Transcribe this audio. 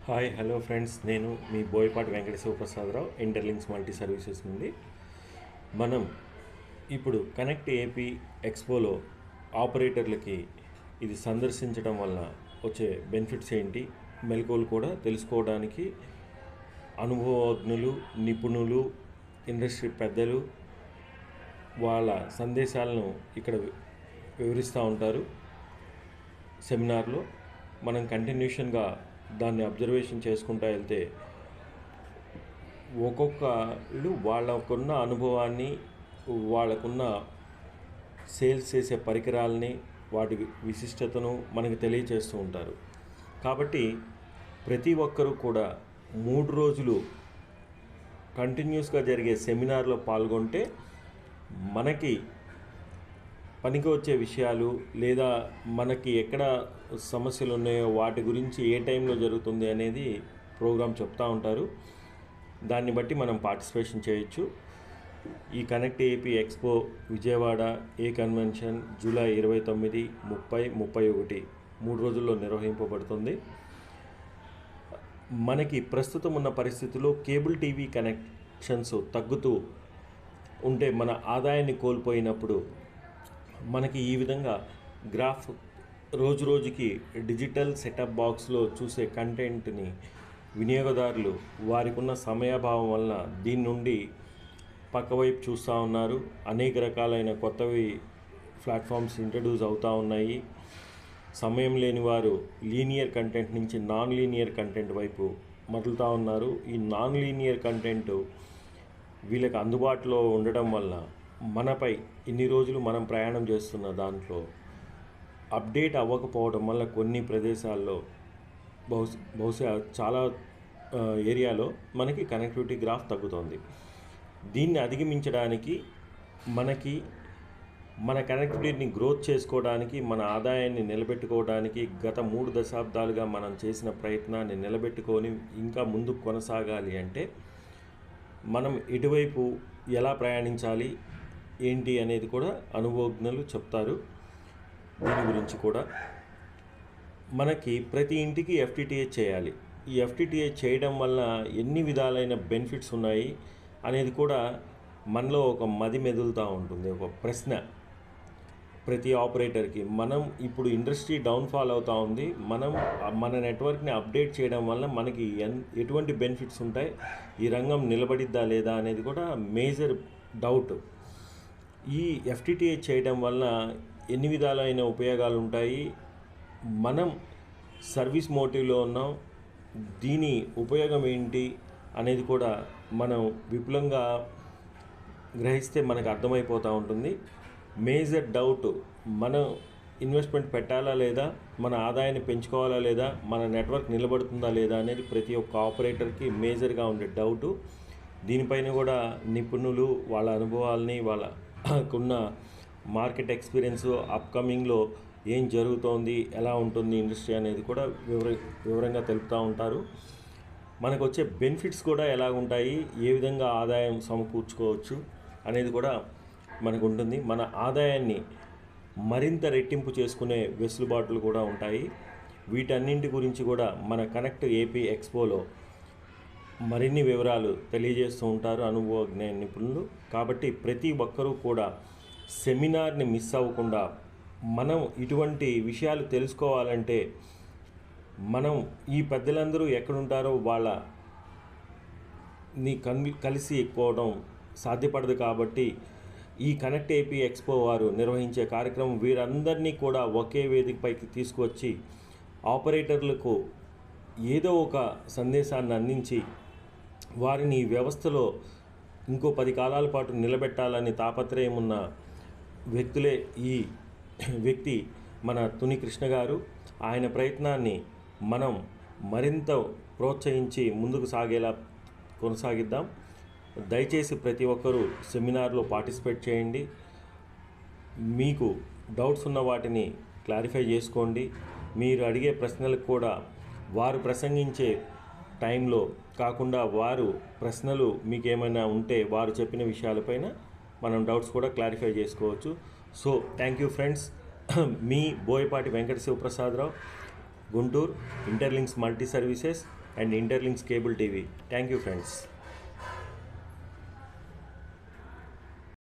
Hi hello friends, నేను మీ Boyapati Venkata Sivaprasadarao, interlinks multi services నుండి. మనం ఇప్పుడు కనెక్ట్ ఏపీ ఎక్స్పోలో ఆపరేటర్లకి ఇది సందర్శించడం వల్ల వచ్చే బెనిఫిట్స్ ఏంటి, మెలకువలు కూడా తెలుసుకోవడానికి అనుభవజ్ఞులు, నిపుణులు, ఇండస్ట్రీ పెద్దలు వాళ్ళ సందేశాలను ఇక్కడ వివరిస్తూ ఉంటారు. సెమినార్లో మనం కంటిన్యూషన్గా దాన్ని అబ్జర్వేషన్ చేసుకుంటూ వెళ్తే ఒక్కొక్కళ్ళు వాళ్ళకున్న అనుభవాన్ని, వాళ్ళకున్న సేల్స్ చేసే పరికరాలని, వాటి విశిష్టతను మనకు తెలియచేస్తూ ఉంటారు. కాబట్టి ప్రతి ఒక్కరూ కూడా 3 రోజులు కంటిన్యూస్గా జరిగే సెమినార్లో పాల్గొంటే మనకి పనికి వచ్చే విషయాలు, లేదా మనకి ఎక్కడ సమస్యలు ఉన్నాయో వాటి గురించి ఏ టైంలో జరుగుతుంది అనేది ప్రోగ్రాం చెప్తూ ఉంటారు. దాన్ని బట్టి మనం పార్టిసిపేషన్ చేయొచ్చు. ఈ కనెక్ట్ ఏపీ ఎక్స్పో విజయవాడ ఏ కన్వెన్షన్ జూలై 29, 30, 31 3 రోజుల్లో నిర్వహింపబడుతుంది. మనకి ప్రస్తుతం ఉన్న పరిస్థితుల్లో కేబుల్ టీవీ కనెక్షన్స్ తగ్గుతూ ఉంటే, మన ఆదాయాన్ని కోల్పోయినప్పుడు మనకి ఈ విధంగా గ్రాఫ్ రోజు రోజుకి డిజిటల్ సెటప్ బాక్స్లో చూసే కంటెంట్ని వినియోగదారులు వారికి ఉన్న సమయాభావం వలన దీని నుండి పక్కవైపు చూస్తూ ఉన్నారు. అనేక రకాలైన కొత్తవి ప్లాట్ఫామ్స్ ఇంట్రడ్యూస్ అవుతూ ఉన్నాయి. సమయం లేని వారు లీనియర్ కంటెంట్ నుంచి నాన్ లీనియర్ కంటెంట్ వైపు మరలుతూ ఉన్నారు. ఈ నాన్ లీనియర్ కంటెంట్ వీళ్ళకి అందుబాటులో ఉండడం వల్ల మనపై ఇన్ని రోజులు మనం ప్రయాణం చేస్తున్న దాంట్లో అప్డేట్ అవ్వకపోవడం వల్ల కొన్ని ప్రదేశాల్లో బహుశా చాలా ఏరియాలో మనకి కనెక్టివిటీ గ్రాఫ్ తగ్గుతుంది. దీన్ని అధిగమించడానికి మనకి మన కనెక్టివిటీని గ్రోత్ చేసుకోవడానికి, మన ఆదాయాన్ని నిలబెట్టుకోవడానికి గత 3 దశాబ్దాలుగా మనం చేసిన ప్రయత్నాన్ని నిలబెట్టుకొని ఇంకా ముందుకు కొనసాగాలి అంటే మనం ఇటువైపు ఎలా ప్రయాణించాలి ఏంటి అనేది కూడా అనుభవజ్ఞులు చెప్తారు. దీని గురించి కూడా మనకి ప్రతి ఇంటికి ఎఫ్టిటిహెచ్ చేయాలి. ఈ ఎఫ్టిటిహెచ్ చేయడం వల్ల ఎన్ని విధాలైన బెనిఫిట్స్ ఉన్నాయి అనేది కూడా మనలో ఒక మది మెదులుతూ ఉంటుంది. ఒక ప్రశ్న ప్రతి ఆపరేటర్కి. మనం ఇప్పుడు ఇండస్ట్రీ డౌన్ఫాల్ అవుతూ ఉంది, మనం మన నెట్వర్క్ని అప్డేట్ చేయడం వల్ల మనకి ఎటువంటి బెనిఫిట్స్ ఉంటాయి, ఈ రంగం నిలబడిద్దా లేదా అనేది కూడా మేజర్ డౌట్. ఈ ఎఫ్టిటిహెచ్ చేయడం వల్ల ఎన్ని విధాలైన ఉపయోగాలు ఉంటాయి, మనం సర్వీస్ మోటివ్లో ఉన్నాం, దీని ఉపయోగం ఏంటి అనేది కూడా మనం విపులంగా గ్రహిస్తే మనకు అర్థమైపోతూ ఉంటుంది. మేజర్ డౌట్, మనం ఇన్వెస్ట్మెంట్ పెట్టాలా లేదా, మన ఆదాయాన్ని పెంచుకోవాలా లేదా, మన నెట్వర్క్ నిలబడుతుందా లేదా అనేది ప్రతి ఒక్క ఆపరేటర్కి మేజర్గా ఉండే డౌటు. దీనిపైన కూడా నిపుణులు వాళ్ళ అనుభవాల్ని, వాళ్ళకున్న మార్కెట్ ఎక్స్పీరియన్స్, అప్కమింగ్లో ఏం జరుగుతోంది, ఎలా ఉంటుంది ఇండస్ట్రీ అనేది కూడా వివరంగా తెలుపుతూ ఉంటారు. మనకు వచ్చే బెనిఫిట్స్ కూడా ఎలా ఉంటాయి, ఏ విధంగా ఆదాయం సమకూర్చుకోవచ్చు అనేది కూడా మనకు ఉంటుంది. మన ఆదాయాన్ని మరింత రెట్టింపు చేసుకునే వెసులుబాట్లు కూడా ఉంటాయి. వీటన్నింటి గురించి కూడా మన కనెక్ట్ ఏపీ ఎక్స్పోలో మరిన్ని వివరాలు తెలియజేస్తూ ఉంటారు అనుభవజ్ఞ నిపుణులు. కాబట్టి ప్రతి ఒక్కరూ కూడా సెమినార్ని మిస్ అవ్వకుండా, మనం ఇటువంటి విషయాలు తెలుసుకోవాలంటే మనం ఈ పెద్దలందరూ ఎక్కడుంటారో వాళ్ళని కలిసి ఎక్కువడం సాధ్యపడదు. కాబట్టి ఈ కనెక్ట్ ఏపీ ఎక్స్పో వారు నిర్వహించే కార్యక్రమం వీరందరినీ కూడా ఒకే వేదికపైకి తీసుకువచ్చి ఆపరేటర్లకు ఏదో ఒక సందేశాన్ని అందించి వారిని ఈ వ్యవస్థలో ఇంకో 10 కాలాల పాటు నిలబెట్టాలని తాపత్రయం ఉన్న వ్యక్తులే ఈ వ్యక్తి మన తుని కృష్ణ గారు. ఆయన ప్రయత్నాన్ని మనం మరింత ప్రోత్సహించి ముందుకు సాగేలా కొనసాగిద్దాం. దయచేసి ప్రతి ఒక్కరూ సెమినార్లో పార్టిసిపేట్ చేయండి. మీకు డౌట్స్ ఉన్న వాటిని క్లారిఫై చేసుకోండి. మీరు అడిగే ప్రశ్నలకు కూడా వారు ప్రసంగించే టైంలో కాకుండా, వారు ప్రశ్నలు మీకు ఏమైనా ఉంటే వారు చెప్పిన విషయాలపైన మనం డౌట్స్ కూడా క్లారిఫై చేసుకోవచ్చు. So thank you friends. మీ Boyapati Venkata Sivaprasadarao, Guntur, Interlinks multi services and Interlinks cable TV. Thank you friends.